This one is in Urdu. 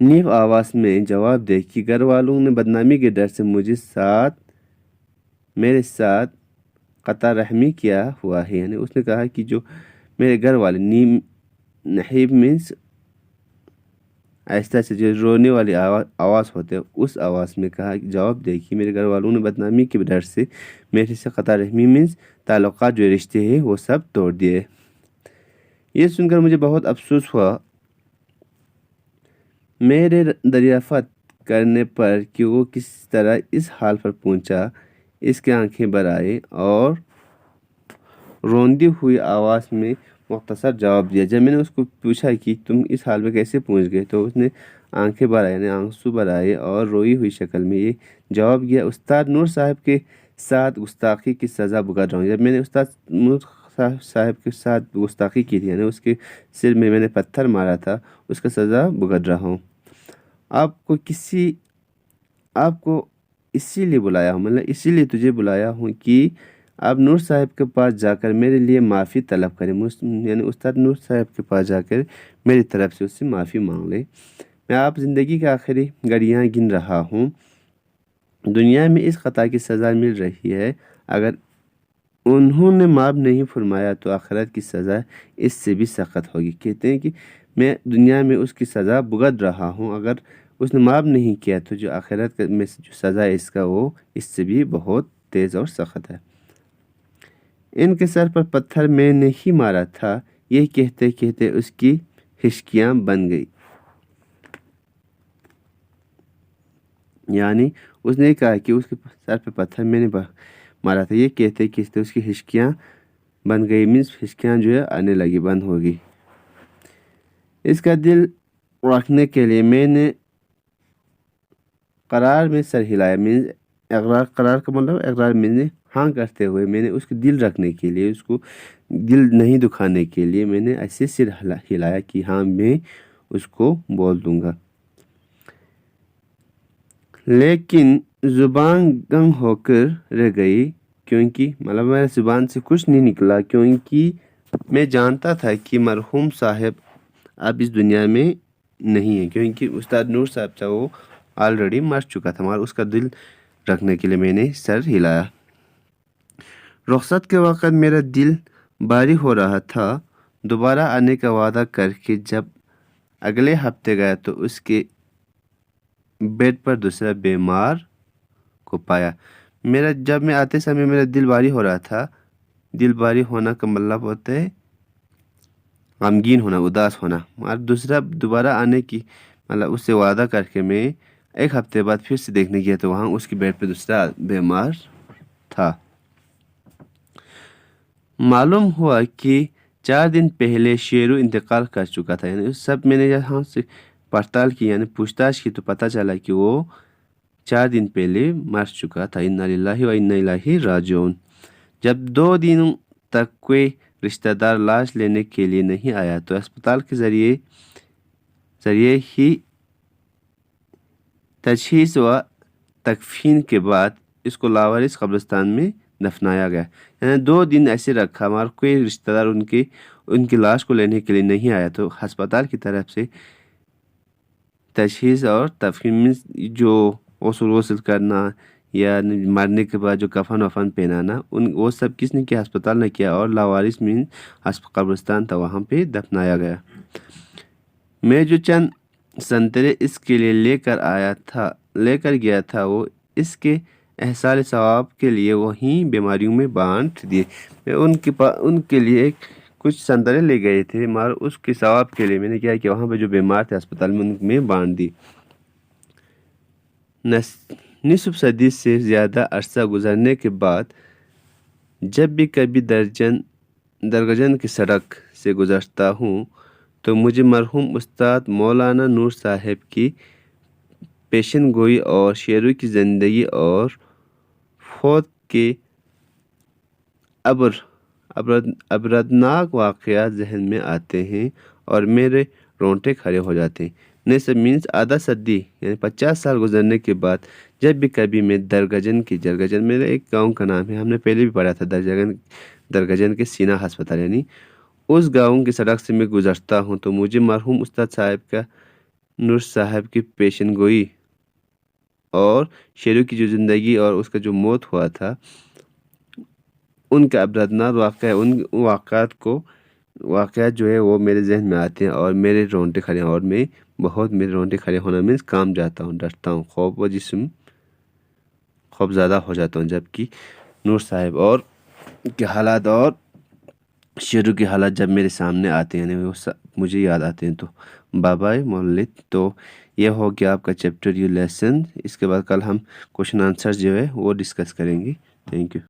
نیف آواز میں جواب دے کہ گھر والوں نے بدنامی کے ڈر سے میرے ساتھ قطع رحمی کیا ہوا ہے. یعنی اس نے کہا کہ جو میرے گھر والے نحیب مینس آہستہ سے جو رونے والی آواز ہوتے ہیں اس آواز میں کہا جواب دے کہ میرے گھر والوں نے بدنامی کے ڈر سے میرے سے قطع رحمی مینس تعلقات جو رشتے ہیں وہ سب توڑ دیے. یہ سن کر مجھے بہت افسوس ہوا میرے دریافت کرنے پر کہ وہ کس طرح اس حال پر پہنچا. اس کے آنکھیں بھر آئے اور روندی ہوئی آواز میں مختصر جواب دیا. جب میں نے اس کو پوچھا کہ تم اس حال میں کیسے پہنچ گئے تو اس نے آنکھیں بھر آئے یعنی آنسو بھر آئے اور روئی ہوئی شکل میں یہ جواب دیا استاد نور صاحب کے ساتھ گستاخی کی سزا بھگت رہا ہوں. جب میں نے استاد نور صاحب کے ساتھ گستاخی کی تھی یعنی اس کے سر میں نے پتھر مارا تھا اس کا سزا بھگت رہا ہوں. آپ کو اسی لیے بلایا ہوں مطلب اسی لیے تجھے بلایا ہوں کہ آپ نور صاحب کے پاس جا کر میرے لیے معافی طلب کریں. یعنی استاد نور صاحب کے پاس جا کر میری طرف سے اس سے معافی مانگ لیں. میں آپ زندگی کے آخری گھڑیاں گن رہا ہوں. دنیا میں اس خطا کی سزا مل رہی ہے. اگر انہوں نے معاف نہیں فرمایا تو آخرت کی سزا اس سے بھی سخت ہوگی. کہتے ہیں کہ میں دنیا میں اس کی سزا بھگت رہا ہوں. اگر اس نے معاف نہیں کیا تو جو آخرت میں جو سزا ہے اس کا وہ اس سے بھی بہت تیز اور سخت ہے. ان کے سر پر پتھر میں نے ہی مارا تھا. یہ کہتے کہتے اس کی ہچکیاں بن گئی. یعنی اس نے کہا کہ اس کے سر پہ پتھر میں نے مارا تھا. یہ کہتے کہتے اس کی ہچکیاں بن گئی مینس ہچکیاں جو ہے آنے لگی بند ہو گئی. اس کا دل رکھنے کے لیے میں نے قرار میں سر ہلایا مینس قرار کا مطلب اقرار میں نے ہاں کرتے ہوئے میں نے اس کو دل رکھنے کے لیے اس کو دل نہیں دکھانے کے لیے میں نے ایسے سر ہلایا کہ ہاں میں اس کو بول دوں گا. لیکن زبان گنگ ہو کر رہ گئی کیونکہ مطلب میرے زبان سے کچھ نہیں نکلا کیونکہ میں جانتا تھا کہ مرحوم صاحب اب اس دنیا میں نہیں ہے کیونکہ استاد نور صاحب تھا وہ آلریڈی مر چکا تھا مگر اس کا دل رکھنے کے لیے میں نے سر ہلایا. رخصت کے وقت میرا دل بھاری ہو رہا تھا. دوبارہ آنے کا وعدہ کر کے جب اگلے ہفتے گیا تو اس کے بیڈ پر دوسرا بیمار کو پایا. جب میں آتے سمے میرا دل بھاری ہو رہا تھا. دل بھاری ہونا کا مطلب ہوتا ہے غمگین ہونا اداس ہونا. مگر دوبارہ آنے کی مطلب اس سے وعدہ کر کے میں ایک ہفتے بعد پھر سے دیکھنے گیا تو وہاں اس کے بیڈ پہ دوسرا بیمار تھا. معلوم ہوا کہ 4 دن پہلے شیرو انتقال کر چکا تھا. یعنی سب میں نے یہاں سے پڑتال کی یعنی پوچھتاچھ کی تو پتہ چلا کہ وہ 4 دن پہلے مر چکا تھا. انا للہ و انا الیہ راجعون. جب 2 دنوں تک کوئی رشتہ دار لاش لینے کے لیے نہیں آیا تو اسپتال کے ذریعے ہی تجہیز و تکفین کے بعد اس کو لاوارث قبرستان میں دفنایا گیا. یعنی 2 دن ایسے رکھا مگر کوئی رشتہ دار ان کی لاش کو لینے کے لیے نہیں آیا تو ہسپتال کی طرف سے تجہیز اور تکفین جو غسل کرنا یا مرنے کے بعد جو کفن وفن پہنانا وہ سب کس نے کیا ہسپتال نے کیا اور لاوارث میں قبرستان تھا وہاں پہ دفنایا گیا. میں جو چند سنترے اس کے لیے لے کر گیا تھا وہ اس کے احصال ثواب کے لیے وہیں بیماریوں میں بانٹ دیے. میں ان کے لیے کچھ سنترے لے گئے تھے مگر اس کے ثواب کے لیے میں نے کیا کہ وہاں پہ جو بیمار تھے اسپتال میں ان میں بانٹ دی. نصف صدی سے زیادہ عرصہ گزرنے کے بعد جب بھی کبھی درگجن کی سڑک سے گزرتا ہوں تو مجھے مرحوم استاد مولانا نور صاحب کی پیشن گوئی اور شیرو کی زندگی اور فوت کے ابردناک واقعات ذہن میں آتے ہیں اور میرے رونگٹے کھڑے ہو جاتے ہیں. نصف مینس آدھا صدی یعنی 50 سال گزرنے کے بعد جب بھی کبھی میں جرگجن میرے ایک گاؤں کا نام ہے ہم نے پہلے بھی پڑھا تھا درگجن کے سینہ ہسپتال یعنی اس گاؤں کی سڑک سے میں گزرتا ہوں تو مجھے مرحوم استاد صاحب کا نور صاحب کی پیشن گوئی اور شیرو کی جو زندگی اور اس کا جو موت ہوا تھا، ان کا ابدردناک واقعہ، ان واقعات جو ہے وہ میرے ذہن میں آتے ہیں اور میرے رونگٹے کھڑے ہیں، اور میرے رونگٹے کھڑے ہونا مینس کام جاتا ہوں، ڈرتا ہوں، خوف زیادہ ہو جاتا ہوں، جبکہ نور صاحب اور کے حالات اور شیرو کے حالات جب میرے سامنے آتے ہیں، وہ مجھے یاد آتے ہیں، تو بابائے مولد۔ تو یہ ہو گیا آپ کا چیپٹر، یہ لیسن۔ اس کے بعد کل ہم کوشچن آنسر جو ہے وہ ڈسکس کریں گے۔ Thank you.